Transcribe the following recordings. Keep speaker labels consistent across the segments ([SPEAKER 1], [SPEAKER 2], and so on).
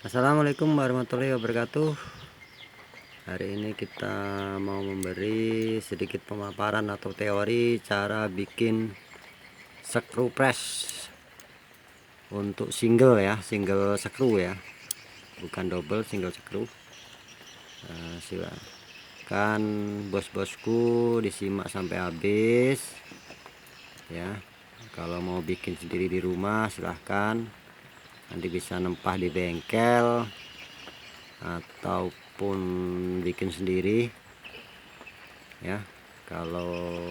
[SPEAKER 1] Assalamualaikum warahmatullahi wabarakatuh. Hari ini kita mau memberi sedikit pemaparan atau teori cara bikin screw press untuk single ya, single screw ya, bukan double, single screw. Silakan bos-bosku disimak sampai habis ya. Kalau mau bikin sendiri di rumah silahkan, nanti bisa nempah di bengkel ataupun bikin sendiri ya. Kalau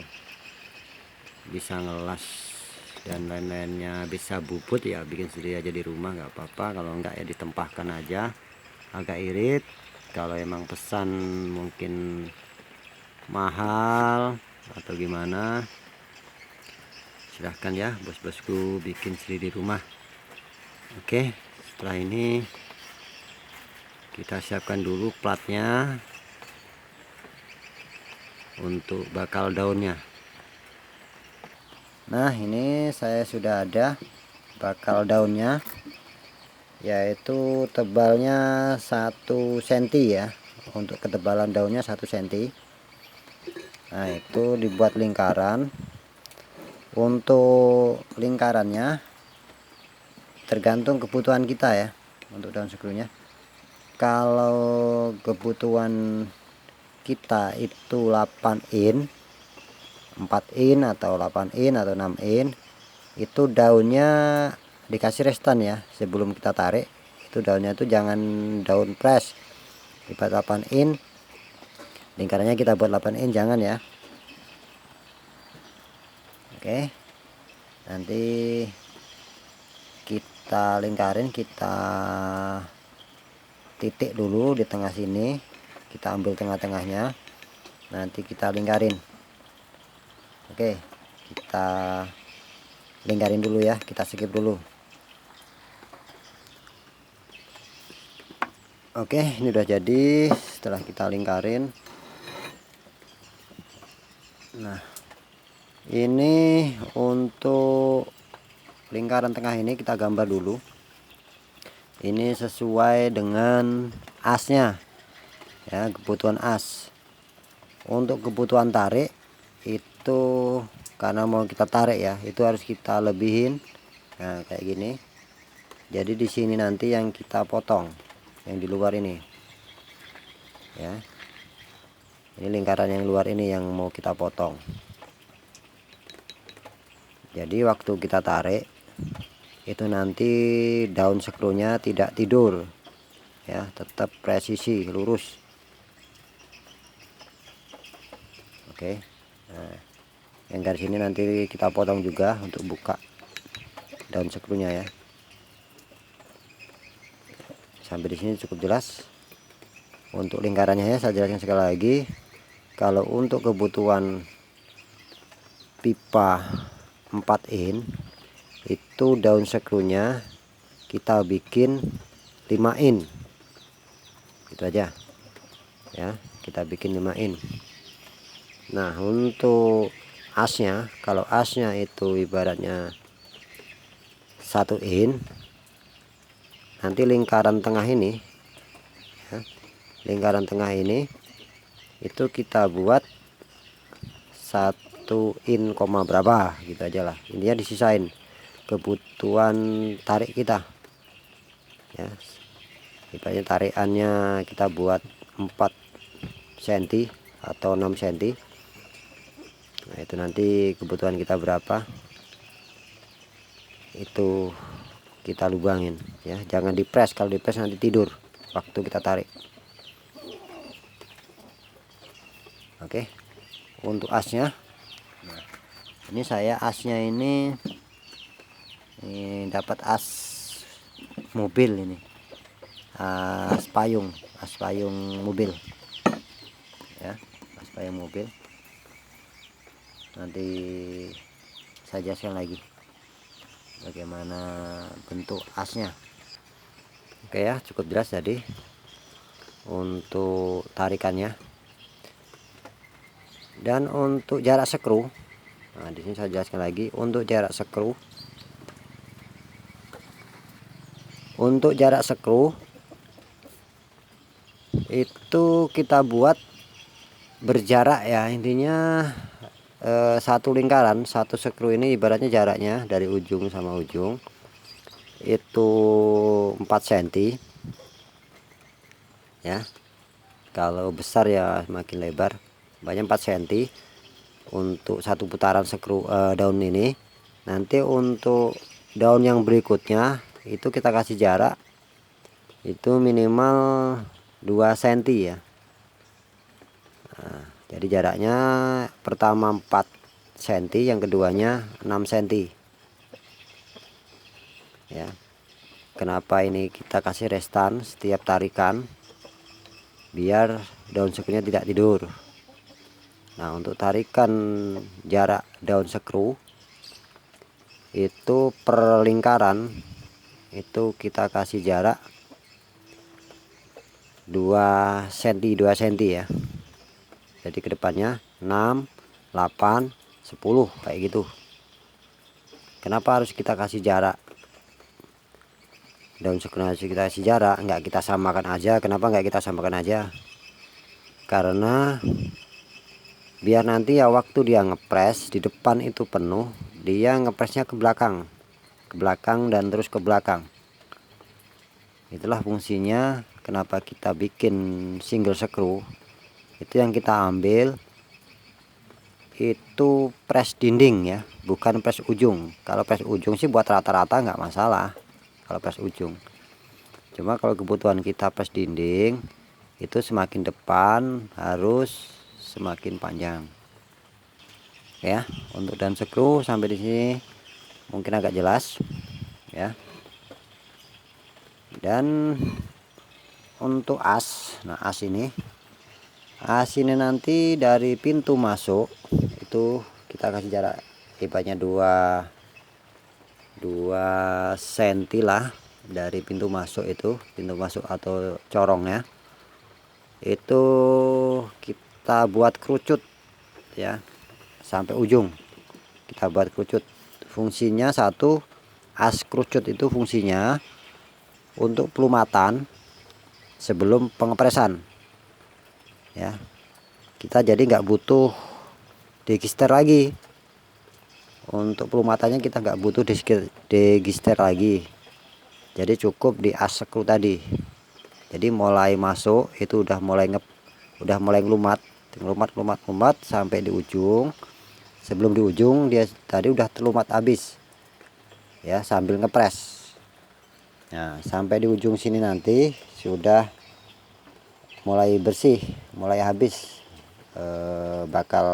[SPEAKER 1] bisa ngelas dan lain-lainnya, bisa bubut ya bikin sendiri aja di rumah, nggak apa-apa. Kalau enggak ya ditempahkan aja, agak irit. Kalau emang pesan mungkin mahal atau gimana, silahkan ya bos-bosku bikin sendiri di rumah. Oke, setelah ini kita siapkan dulu platnya untuk bakal daunnya. Nah, ini saya sudah ada bakal daunnya, yaitu tebalnya 1 cm ya. Untuk ketebalan daunnya 1 cm. Nah, itu dibuat lingkaran. Untuk lingkarannya tergantung kebutuhan kita ya, untuk daun skrunya. Kalau kebutuhan kita itu 8 in, 4 in atau 8 in atau 6 in, itu daunnya dikasih restan ya sebelum kita tarik. Itu daunnya itu jangan daun press. Dibuat 8 in, lingkarannya kita buat 8 in, jangan ya. Oke, nanti kita lingkarin, kita titik dulu di tengah sini, kita ambil tengah-tengahnya, nanti kita lingkarin. Oke, kita lingkarin dulu ya, kita skip dulu. Oke, ini udah jadi setelah kita lingkarin. Nah, ini untuk lingkaran tengah ini kita gambar dulu. Ini sesuai dengan asnya ya, kebutuhan as. Untuk kebutuhan tarik itu, karena mau kita tarik ya, itu harus kita lebihin. Nah, kayak gini. Jadi di sini nanti yang kita potong, yang di luar ini ya. Ini lingkaran yang luar ini yang mau kita potong. Jadi waktu kita tarik itu nanti daun skrunya tidak tidur ya, tetap presisi lurus. Oke, nah, yang garis ini nanti kita potong juga untuk buka daun skrunya ya. Sampai di sini cukup jelas. Untuk lingkarannya ya, saya jelaskan sekali lagi. Kalau untuk kebutuhan pipa 4 in, itu daun skrunya kita bikin 5 in. Itu aja ya, kita bikin 5 in. Nah, untuk asnya, kalau asnya itu ibaratnya 1 in, nanti lingkaran tengah ini ya, lingkaran tengah ini itu kita buat 1 in, berapa gitu aja lah. Intinya disisain kebutuhan tarik kita ya. Ibaratnya tarikannya kita buat 4 cm atau 6 cm. Nah, itu nanti kebutuhan kita berapa, itu kita lubangin ya, jangan dipres. Kalau dipres nanti tidur waktu kita tarik. Oke, untuk asnya, nah, ini saya asnya ini dapat as mobil, ini as payung mobil ya, as payung mobil. Nanti saya jelaskan lagi bagaimana bentuk asnya. Oke ya, cukup jelas tadi untuk tarikannya. Dan untuk jarak skru, nah di sini saya jelaskan lagi untuk jarak skru. Untuk jarak skru itu kita buat berjarak ya, intinya satu lingkaran, satu skru ini ibaratnya jaraknya dari ujung sama ujung itu 4 cm ya. Kalau besar ya semakin lebar, banyak 4 cm untuk satu putaran skru daun ini. Nanti untuk daun yang berikutnya itu kita kasih jarak itu minimal 2 cm ya. Nah, jadi jaraknya pertama 4 cm, yang keduanya 6 cm ya. Kenapa ini kita kasih restan setiap tarikan? Biar daun skrunya tidak tidur. Nah, untuk tarikan jarak daun skru itu per lingkaran itu kita kasih jarak 2 cm 2 cm ya. Jadi kedepannya 6, 8, 10 kayak gitu. Kenapa harus kita kasih jarak daun skru? Kita kasih jarak, nggak kita samakan aja. Kenapa nggak kita samakan aja? Karena biar nanti ya waktu dia ngepres di depan itu penuh, dia ngepresnya ke belakang dan terus ke belakang. Itulah fungsinya kenapa kita bikin single skru. Itu yang kita ambil itu press dinding ya, bukan press ujung. Kalau press ujung sih buat rata-rata nggak masalah kalau press ujung. Cuma kalau kebutuhan kita press dinding itu semakin depan harus semakin panjang ya. Untuk daun skru sampai di sini mungkin agak jelas ya. Dan untuk as, nah as ini nanti dari pintu masuk itu kita kasih jarak ibaratnya 2 cm lah dari pintu masuk. Itu pintu masuk atau corongnya itu kita buat kerucut ya sampai ujung. Kita buat kerucut, fungsinya satu, as kerucut itu fungsinya untuk pelumatan sebelum pengepresan ya. Kita jadi nggak butuh degister lagi. Untuk pelumatannya kita nggak butuh degister lagi, jadi cukup di as skru tadi. Jadi mulai masuk itu udah mulai ngelumat sampai di ujung. Sebelum di ujung dia tadi udah terlumat habis ya sambil ngepres. Nah, sampai di ujung sini nanti sudah mulai bersih, mulai habis bakal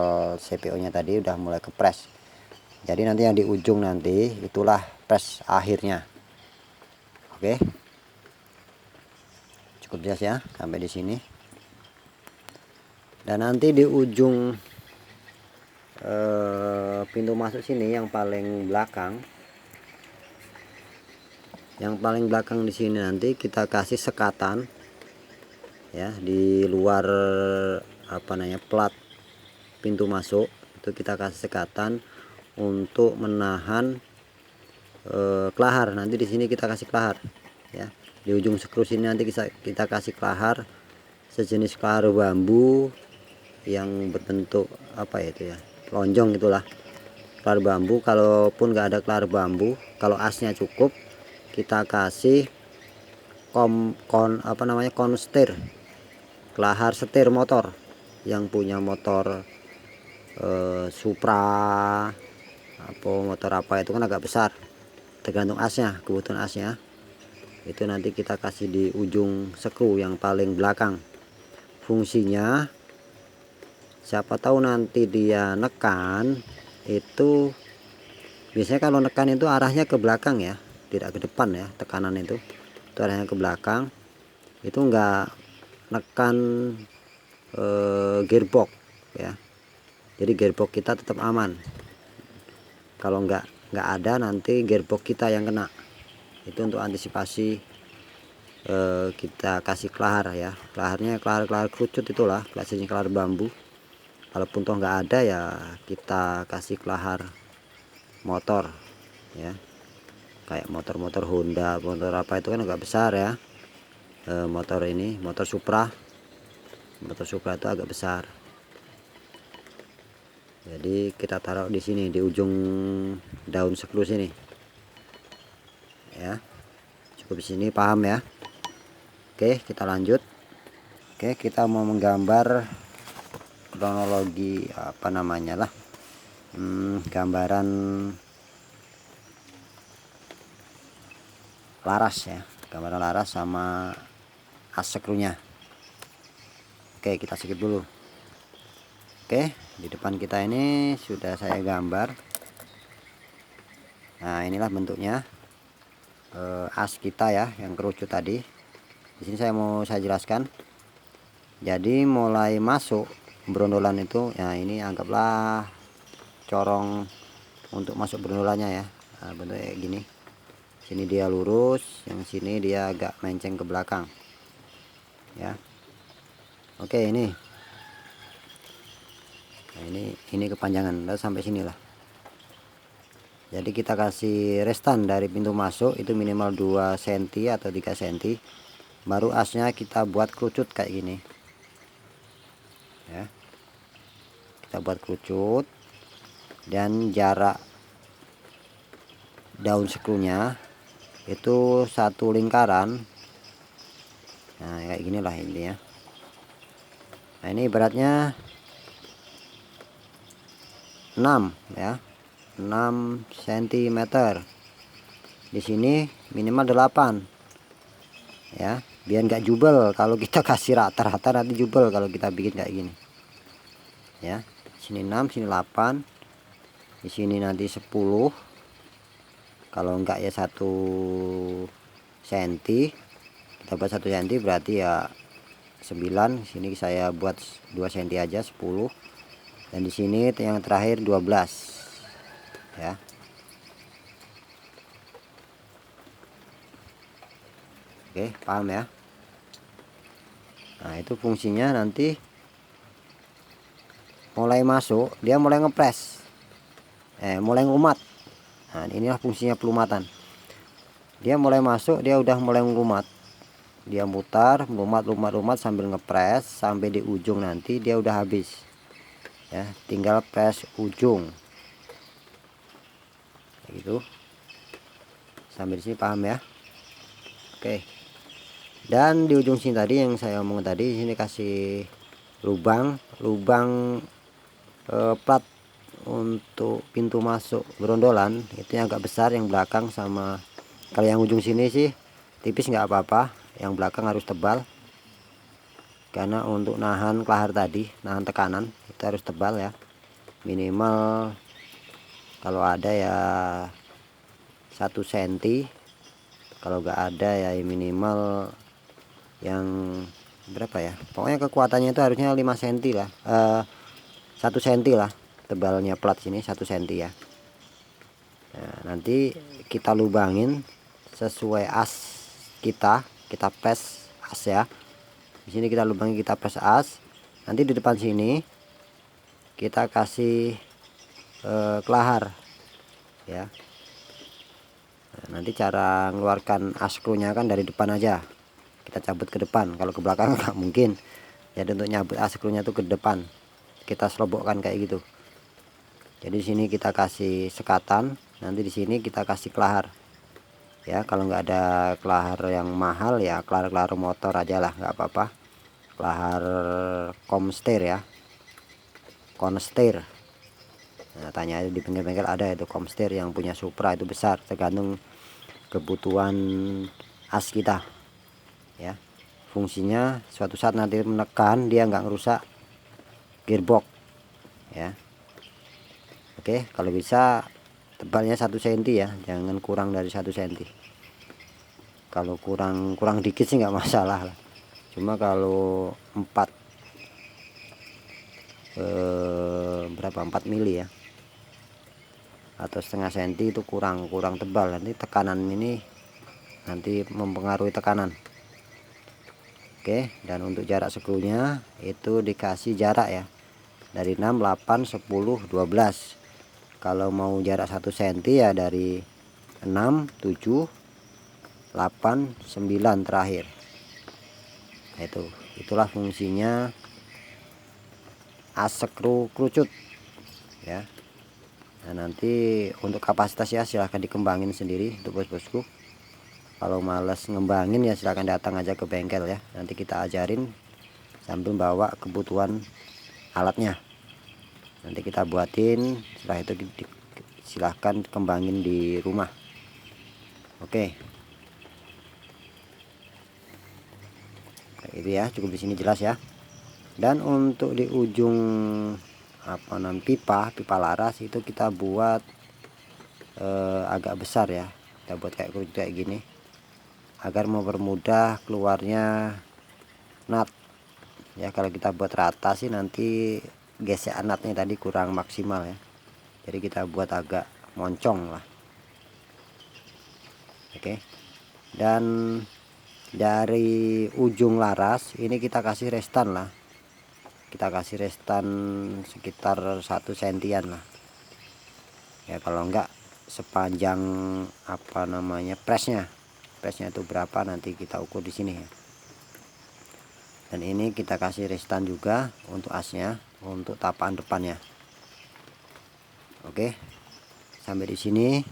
[SPEAKER 1] CPO nya tadi udah mulai kepres. Jadi nanti yang di ujung nanti itulah press akhirnya. Oke, cukup jelas ya sampai di sini. Dan nanti di ujung pintu masuk sini yang paling belakang, di sini nanti kita kasih sekatan ya di luar plat pintu masuk. Itu kita kasih sekatan untuk menahan kelahar. Nanti di sini kita kasih kelahar ya. Di ujung skru sini nanti kita kasih kelahar sejenis kelahar bambu yang berbentuk itu ya, lonjong itulah kelahar bambu. Kalaupun nggak ada kelahar bambu, kalau asnya cukup, kita kasih konsetir, kelahar setir motor yang punya motor Supra motor itu kan agak besar, tergantung asnya, kebutuhan asnya. Itu nanti kita kasih di ujung skru yang paling belakang. Fungsinya siapa tahu nanti dia nekan itu, biasanya kalau nekan itu arahnya ke belakang ya, tidak ke depan ya. Tekanan itu arahnya ke belakang, itu enggak nekan gearbox ya. Jadi gearbox kita tetap aman. Kalau nggak ada nanti gearbox kita yang kena. Itu untuk antisipasi kita kasih kelahar ya. Kelaharnya kelahar kerucut itulah, klasisnya kelahar bambu. Kalaupun toh nggak ada ya kita kasih kelahar motor ya, kayak motor Honda, motor itu kan agak besar ya. Motor ini motor Supra motor Supra itu agak besar. Jadi kita taruh di sini di ujung daun skru sini ya. Cukup di sini, paham ya? Oke, kita lanjut. Oke, kita mau menggambar kronologi apa namanya lah, gambaran laras ya, gambaran laras sama as skrunya. Oke, kita skip dulu. Oke, di depan kita ini sudah saya gambar. Nah, inilah bentuknya as kita ya, yang kerucut tadi. Di sini saya jelaskan. Jadi mulai masuk brondolan itu, ya ini anggaplah corong untuk masuk brondolannya ya. Nah, bentuknya kayak gini. Sini dia lurus, yang sini dia agak menceng ke belakang. Ya. Oke, ini. Nah, ini kepanjangan, lalu sampai sinilah. Jadi kita kasih restan dari pintu masuk itu minimal 2 cm atau 3 cm. Baru asnya kita buat kerucut kayak gini. Ya. Kita buat kerucut, dan jarak daun skrunya itu 1 lingkaran. Nah, kayak ginilah intinya. Nah, ini ibaratnya 6 ya, 6 cm. Di sini minimal 8 ya, biar nggak jubel. Kalau kita kasih rata-rata nanti jubel kalau kita bikin kayak gini ya. Sini 6, sini 8, di sini nanti 10. Kalau enggak ya 1 cm, kita buat 1 cm berarti ya 9. Sini saya buat 2 cm aja, 10. Dan di sini yang terakhir 12 ya. Oke, paham ya? Nah, itu fungsinya nanti mulai masuk dia mulai ngepres, mulai ngumat. Nah, inilah fungsinya pelumatan. Dia mulai masuk, dia udah mulai ngumat, dia mutar, lumat sambil ngepres sampai di ujung, nanti dia udah habis ya, tinggal press ujung kayak gitu. Sampai di sini paham ya? Oke. Dan di ujung sini tadi yang saya omong tadi, sini kasih lubang plat untuk pintu masuk berondolan. Itu yang agak besar, yang belakang. Sama kalau yang ujung sini sih tipis nggak apa-apa, yang belakang harus tebal, karena untuk nahan kelahar tadi, nahan tekanan itu harus tebal ya. Minimal kalau ada ya 1 cm, kalau nggak ada ya minimal yang berapa ya, pokoknya kekuatannya itu harusnya 5 cm lah, 1 cm lah tebalnya plat sini, 1 cm ya. Nah, nanti kita lubangin sesuai as kita press as ya. Di sini kita lubangin, kita press as. Nanti di depan sini kita kasih kelahar ya. Nah, nanti cara mengeluarkan as skrunya kan dari depan aja, kita cabut ke depan. Kalau ke belakang nggak mungkin. Jadi untuk nyabut as skrunya itu ke depan, kita serobokkan kayak gitu. Jadi di sini kita kasih sekatan, nanti di sini kita kasih kelahar ya. Kalau nggak ada kelahar yang mahal ya kelahar motor aja lah, nggak apa-apa. Kelahar Comsteer ya, Consteer. Nah, tanya aja di bengkel-bengkel ada itu Comsteer yang punya Supra, itu besar, tergantung kebutuhan as kita ya. Fungsinya suatu saat nanti menekan dia nggak ngerusak gearbox ya. Oke, kalau bisa tebalnya 1 cm ya, jangan kurang dari 1 cm. Kalau kurang dikit sih nggak masalah lah. Cuma kalau 4 berapa 4 mili ya, atau setengah senti itu kurang tebal. Nanti tekanan ini nanti mempengaruhi tekanan. Oke, dan untuk jarak skrunya itu dikasih jarak ya, dari 6, 8, 10, 12. Kalau mau jarak 1 cm ya dari 6, 7, 8, 9 terakhir. Nah, itu Itulah fungsinya as skru kerucut ya. Nah, nanti untuk kapasitas ya silahkan dikembangin sendiri untuk bos-bosku. Kalau males ngembangin ya silahkan datang aja ke bengkel ya, nanti kita ajarin sambil bawa kebutuhan alatnya, nanti kita buatin. Setelah itu silahkan kembangin di rumah. Oke, itu ya, cukup di sini jelas ya. Dan untuk di ujung pipa laras itu kita buat agak besar ya, kita buat kayak gini agar mempermudah keluarnya nut ya. Kalau kita buat rata sih nanti gesek nutnya tadi kurang maksimal ya, jadi kita buat agak moncong lah. Oke, dan dari ujung laras ini kita kasih restan lah, kita kasih restan sekitar 1 sentian lah ya. Kalau enggak sepanjang presnya itu berapa nanti kita ukur di sini ya. Dan ini kita kasih restan juga untuk asnya, untuk tapaan depannya. Oke, sampai di sini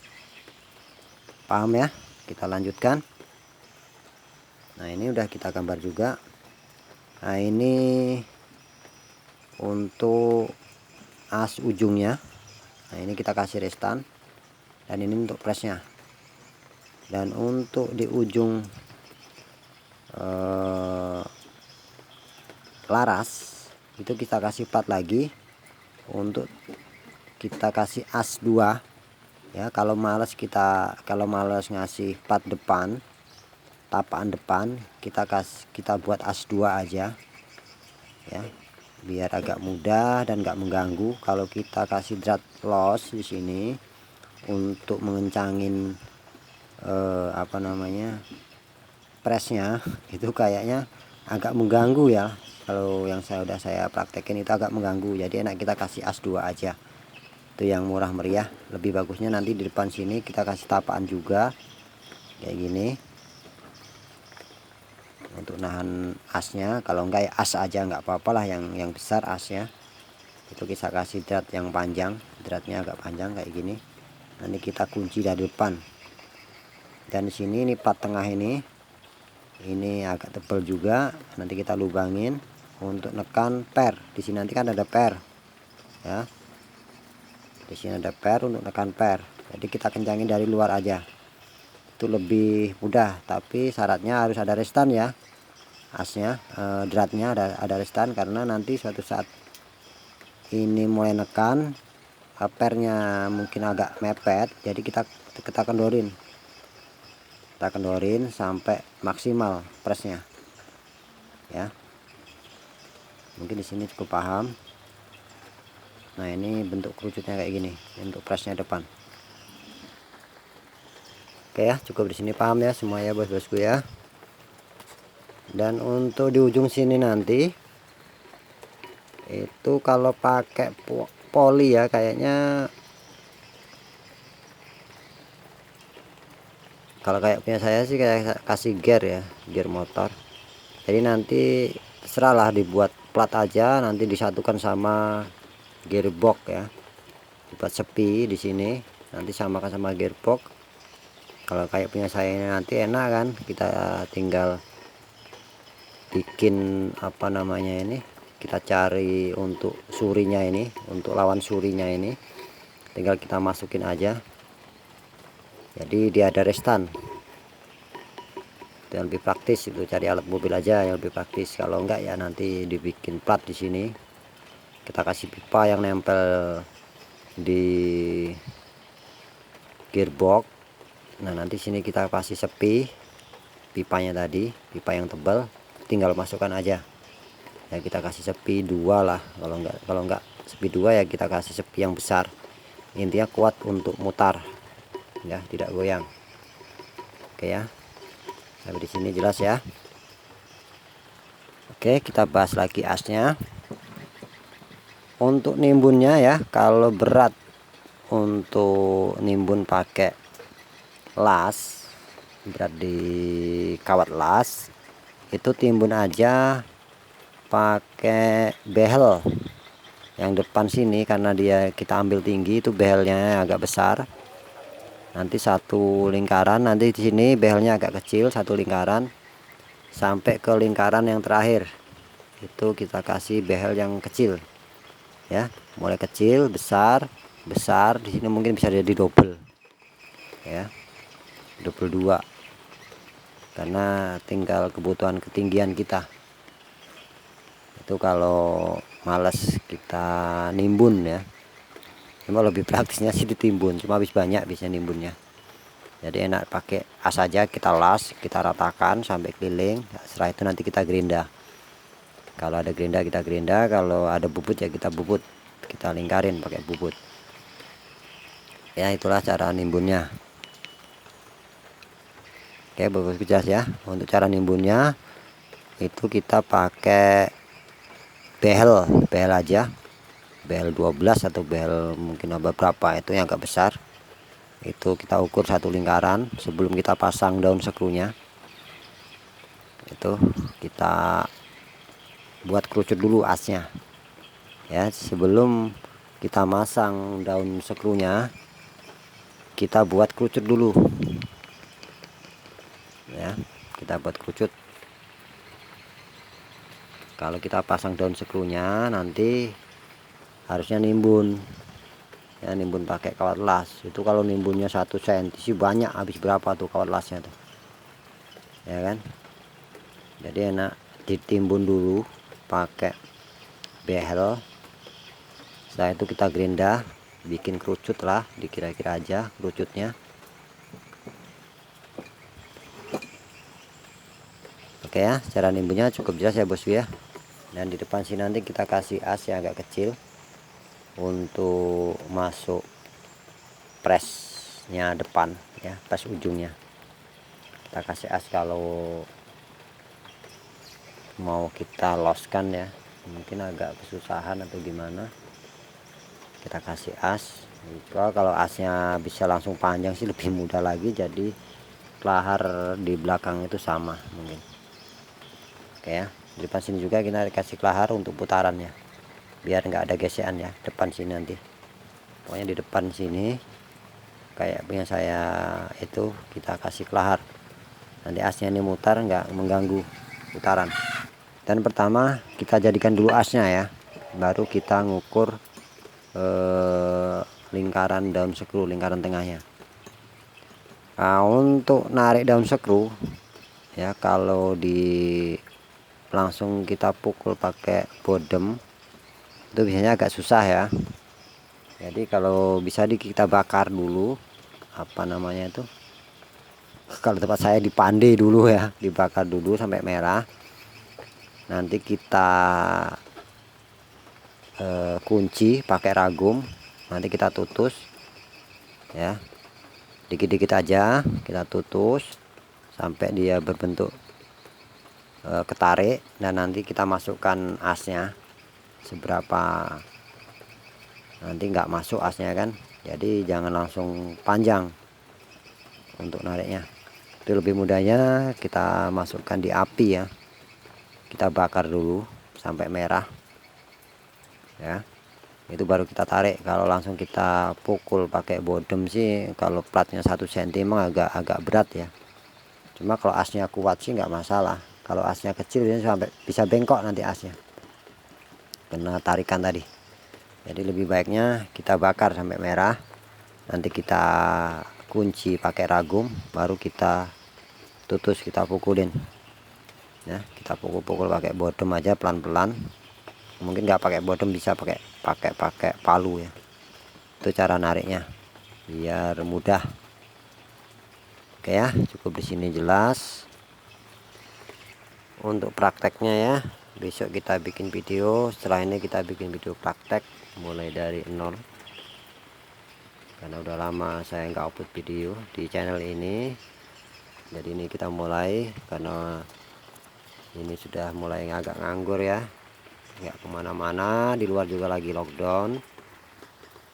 [SPEAKER 1] paham ya. Kita lanjutkan. Nah, ini udah kita gambar juga. Nah, ini untuk as ujungnya. Nah, ini kita kasih restan, dan ini untuk presnya. Dan untuk di ujung laras itu kita kasih plat lagi, untuk kita kasih as 2 ya. Kalau males ngasih plat depan, tapaan depan, kita buat as 2 aja ya, biar agak mudah dan nggak mengganggu. Kalau kita kasih drat loss di sini untuk mengencangin presnya, itu kayaknya agak mengganggu ya. Kalau yang saya praktekin itu agak mengganggu, jadi enak kita kasih as 2 aja, itu yang murah meriah. Lebih bagusnya nanti di depan sini kita kasih tapaan juga kayak gini untuk nahan asnya. Kalau enggak ya as aja nggak apa-apa lah, yang besar asnya. Itu kita kasih drat yang panjang, dratnya agak panjang kayak gini. Nanti kita kunci dari depan. Dan di sini ini plat tengah ini agak tebal juga, nanti kita lubangin untuk nekan per. Di sini nanti kan ada per ya, di sini ada per untuk nekan per, jadi kita kencangin dari luar aja, itu lebih mudah. Tapi syaratnya harus ada restan ya, asnya dratnya ada restan, karena nanti suatu saat ini mulai nekan, pernya mungkin agak mepet, jadi kita kendorin sampai maksimal presnya ya. Mungkin di sini cukup paham. Nah, ini bentuk kerucutnya kayak gini untuk presnya depan. Oke ya, cukup di sini paham ya semua ya bos-bosku ya. Dan untuk di ujung sini nanti itu kalau pakai poli ya, kayaknya kalau kayak punya saya sih kayak kasih gear ya, gear motor. Jadi nanti terserahlah, dibuat plat aja, nanti disatukan sama gearbox ya, dibuat sepi di sini, nanti samakan sama gearbox. Kalau kayak punya saya ini nanti enak kan, kita tinggal bikin ini, kita cari untuk surinya ini, untuk lawan surinya ini, tinggal kita masukin aja, jadi dia ada restan. Yang lebih praktis itu cari alat mobil aja yang lebih praktis. Kalau enggak ya nanti dibikin plat di sini, kita kasih pipa yang nempel di gearbox. Nah, nanti sini kita kasih sepi pipanya tadi, pipa yang tebal, tinggal masukkan aja ya. Kita kasih sepi 2 lah, kalau enggak sepi 2 ya kita kasih sepi yang besar, intinya kuat untuk mutar ya, tidak goyang. Oke ya, sampai di sini jelas ya. Oke, kita bahas lagi asnya. Untuk nimbunnya ya, kalau berat untuk nimbun pakai las, berat di kawat las, itu timbun aja pakai behel yang depan sini, karena dia kita ambil tinggi, itu behelnya agak besar. Nanti satu lingkaran, nanti di sini behelnya agak kecil, satu lingkaran sampai ke lingkaran yang terakhir itu kita kasih behel yang kecil ya, mulai kecil besar besar. Di sini mungkin bisa jadi double ya, double 2, karena tinggal kebutuhan ketinggian kita. Itu kalau males kita nimbun ya, cuma lebih praktisnya sih ditimbun, cuma habis banyak bisa nimbunnya. Jadi enak pakai as aja, kita las, kita ratakan sampai keliling. Setelah itu nanti kita gerinda. Kalau ada gerinda kita gerinda, kalau ada bubut ya kita bubut, kita lingkarin pakai bubut ya. Itulah cara nimbunnya. Oke, bagus jelas ya. Untuk cara nimbunnya itu kita pakai behel aja, behel 12 atau behel mungkin berapa itu yang agak besar. Itu kita ukur satu lingkaran sebelum kita pasang daun sekrunya. Itu kita buat kerucut dulu asnya ya. Sebelum kita masang daun sekrunya, kita buat kerucut dulu ya, kita buat kerucut. Kalau kita pasang daun sekrunya nanti harusnya nimbun ya, nimbun pakai kawat las. Itu kalau nimbunnya 1 cm sih banyak, habis berapa tuh kawat lasnya tuh ya kan. Jadi enak ditimbun dulu pakai behel. Setelah itu kita gerinda, bikin kerucut lah, dikira-kira aja kerucutnya. Oke ya, cara nimbunnya cukup jelas ya bosku ya. Dan di depan sini nanti kita kasih as yang agak kecil untuk masuk presnya depan ya, pres ujungnya. Kita kasih as kalau mau kita loskan ya, mungkin agak kesusahan atau gimana, kita kasih as. Juga kalau asnya bisa langsung panjang sih lebih mudah lagi, jadi kelahar di belakang itu sama mungkin. Oke ya, di depan sini juga kita kasih kelahar untuk putarannya biar nggak ada gesekan ya depan sini nanti. Pokoknya di depan sini kayak punya saya itu kita kasih kelahar, nanti asnya ini mutar nggak mengganggu putaran. Dan pertama kita jadikan dulu asnya ya, baru kita ngukur lingkaran daun sekru, lingkaran tengahnya. Nah, untuk narik daun sekru ya, kalau di langsung kita pukul pakai bodem itu biasanya agak susah ya. Jadi kalau bisa kita bakar dulu, apa namanya itu, kalau tempat saya dipande dulu ya, dibakar dulu sampai merah. Nanti kita kunci pakai ragum, nanti kita tutus ya, dikit-dikit aja kita tutus sampai dia berbentuk ketarik. Dan nanti kita masukkan asnya seberapa, nanti nggak masuk asnya kan, jadi jangan langsung panjang untuk nariknya. Itu lebih mudahnya kita masukkan di api ya, kita bakar dulu sampai merah ya, itu baru kita tarik. Kalau langsung kita pukul pakai bodem sih, kalau platnya 1 cm emang agak berat ya. Cuma kalau asnya kuat sih nggak masalah. Kalau asnya kecil sampai bisa bengkok nanti asnya, kena tarikan tadi. Jadi lebih baiknya kita bakar sampai merah, nanti kita kunci pakai ragum, baru kita tutus, kita pukulin ya. Kita pukul-pukul pakai bodem aja pelan-pelan, mungkin nggak pakai bodem bisa pakai palu ya. Itu cara nariknya biar mudah. Oke ya, cukup di sini jelas. Untuk prakteknya ya, besok kita bikin video. Setelah ini kita bikin video praktek mulai dari nol, karena udah lama saya nggak upload video di channel ini. Jadi ini kita mulai, karena ini sudah mulai agak nganggur ya, nggak kemana-mana, di luar juga lagi lockdown.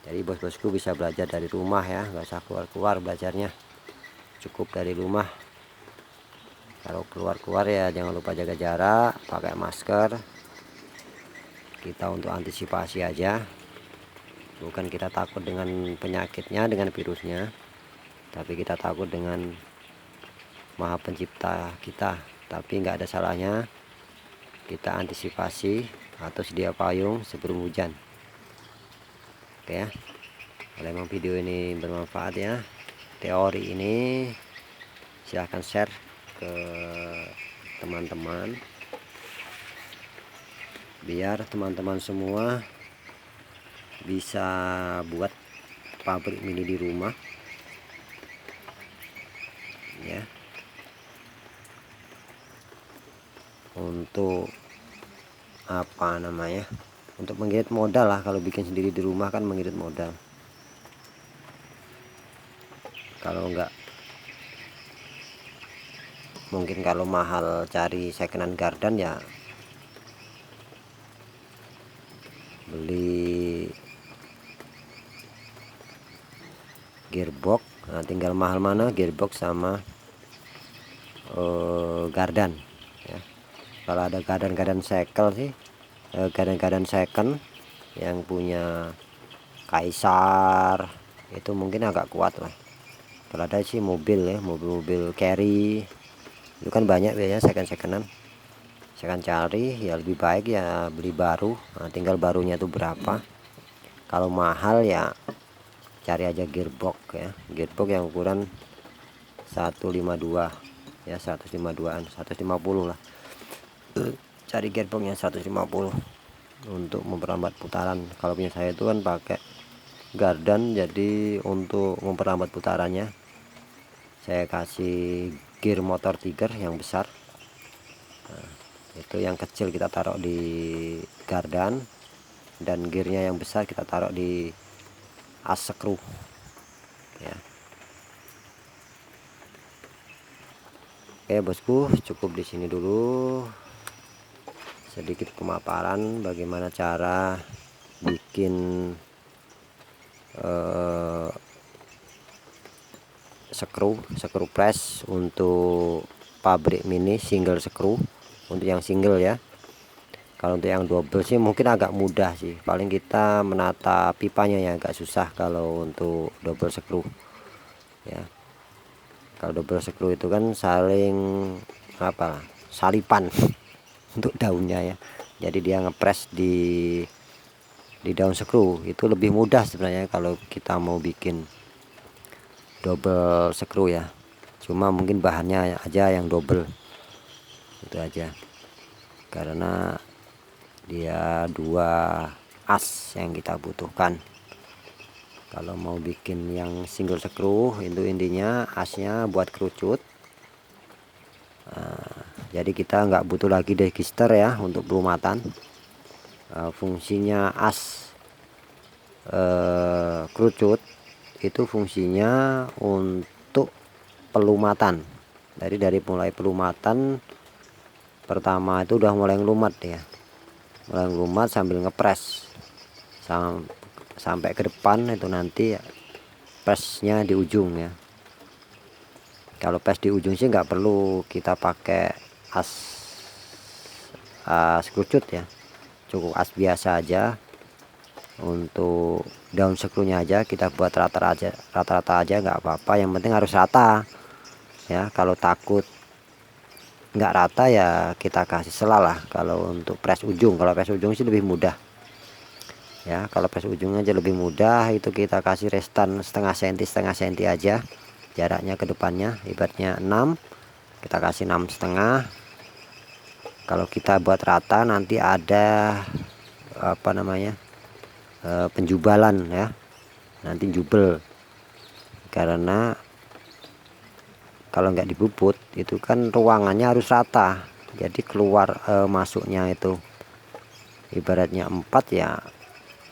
[SPEAKER 1] Jadi bos-bosku bisa belajar dari rumah ya, nggak usah keluar-keluar belajarnya, cukup dari rumah. Kalau keluar-keluar ya jangan lupa jaga jarak, pakai masker kita untuk antisipasi aja, bukan kita takut dengan penyakitnya, dengan virusnya, tapi kita takut dengan Maha Pencipta kita. Tapi nggak ada salahnya kita antisipasi atau sedia payung sebelum hujan. Oke ya, kalau memang video ini bermanfaat ya, teori ini silahkan share ke teman-teman, biar teman-teman semua bisa buat pabrik mini di rumah ya, untuk apa namanya, untuk mengirit modal lah. Kalau bikin sendiri di rumah kan mengirit modal. Kalau enggak, mungkin kalau mahal cari second garden ya beli gearbox. Nah, tinggal mahal mana, gearbox sama garden ya. Kalau ada garden second sih, garden second yang punya Kaisar itu mungkin agak kuat lah. Kalau ada sih mobil ya, mobil-mobil carry itu kan banyak biasanya secondan. Saya akan cari ya, lebih baik ya beli baru. Nah, tinggal barunya itu berapa. Kalau mahal ya cari aja gearbox ya, gearbox yang ukuran 152 ya, 152an 150 lah. Cari gearbox yang 150 untuk memperlambat putaran. Kalau punya saya itu kan pakai garden, jadi untuk memperlambat putarannya saya kasih gear motor tiger yang besar. Nah, itu yang kecil kita taruh di garden, dan gearnya yang besar kita taruh di as skru ya. Oke bosku, cukup di sini dulu sedikit pemaparan bagaimana cara bikin skru press untuk pabrik mini single skru, untuk yang single ya. Kalau untuk yang double sih mungkin agak mudah sih, paling kita menata pipanya yang agak susah kalau untuk double skru ya. Kalau double skru itu kan saling apa, salipan untuk daunnya ya, jadi dia ngepres di daun skru itu lebih mudah sebenarnya kalau kita mau bikin double skru ya. Cuma mungkin bahannya aja yang double, itu aja, karena dia 2 as yang kita butuhkan. Kalau mau bikin yang single skru itu intinya asnya buat kerucut. Jadi kita nggak butuh lagi register ya untuk pelumatan. Fungsinya as kerucut itu fungsinya untuk pelumatan. Dari mulai pelumatan pertama itu udah mulai ngelumat ya, mulai ngelumat sambil ngepres sampai ke depan itu nanti presnya di ujung ya. Kalau press di ujung sih nggak perlu kita pakai as kerucut ya, cukup as biasa aja. Untuk daun skrunya aja kita buat rata-rata aja nggak apa-apa, yang penting harus rata ya. Kalau takut nggak rata ya kita kasih sela lah. Kalau untuk press ujung, kalau press ujung sih lebih mudah ya. Kalau press ujungnya aja lebih mudah, itu kita kasih restan setengah senti aja jaraknya ke depannya. Ibaratnya 6, kita kasih 6,5. Kalau kita buat rata nanti ada apa namanya, penjubalan ya, nanti jubel, karena kalau nggak dibubut itu kan ruangannya harus rata, jadi keluar masuknya itu ibaratnya 4 ya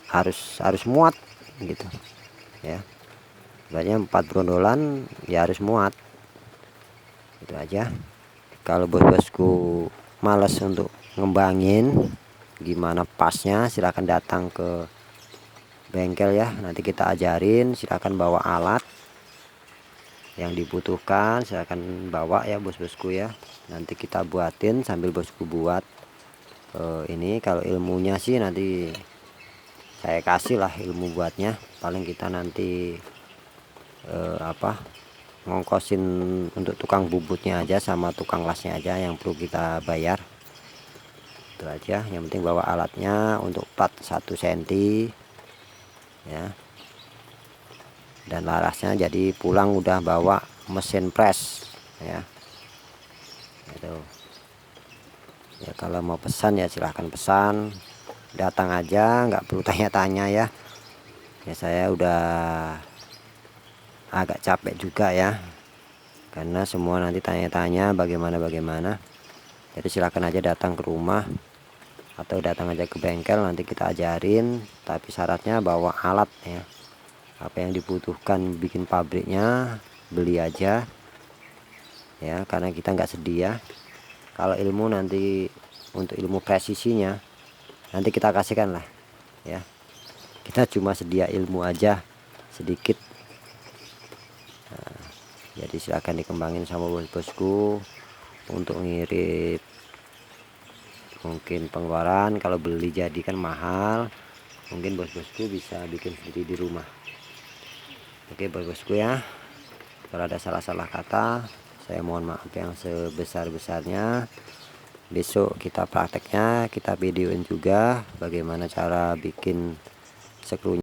[SPEAKER 1] harus muat gitu ya. Ibaratnya 4 brondolan ya harus muat, itu aja. Kalau bos-bosku males untuk ngembangin gimana pasnya, silahkan datang ke bengkel ya, nanti kita ajarin. Silahkan bawa alat yang dibutuhkan, silahkan bawa ya bos-bosku ya, nanti kita buatin sambil bosku buat ini kalau ilmunya sih nanti saya kasih lah ilmu buatnya. Paling kita nanti ngongkosin untuk tukang bubutnya aja sama tukang lasnya aja yang perlu kita bayar. Itu aja, yang penting bawa alatnya untuk plat 1 cm ya, dan larasnya jadi pulang udah bawa mesin press ya. Itu ya, kalau mau pesan ya silahkan pesan, datang aja, nggak perlu tanya-tanya ya. Ya saya udah agak capek juga ya, karena semua nanti tanya-tanya bagaimana. Jadi silahkan aja datang ke rumah atau datang aja ke bengkel, nanti kita ajarin. Tapi syaratnya bawa alat ya, apa yang dibutuhkan bikin pabriknya beli aja ya, karena kita nggak sedia. Kalau ilmu nanti untuk ilmu presisinya nanti kita kasihkan lah ya, kita cuma sedia ilmu aja sedikit. Nah, jadi silahkan dikembangin sama bos-bosku untuk ngirit. Mungkin pengeluaran kalau beli jadi kan mahal, mungkin bos-bosku bisa bikin sendiri di rumah. Oke bos-bosku ya, kalau ada salah-salah kata saya mohon maaf yang sebesar-besarnya. Besok kita prakteknya, kita videoin juga bagaimana cara bikin skrunya.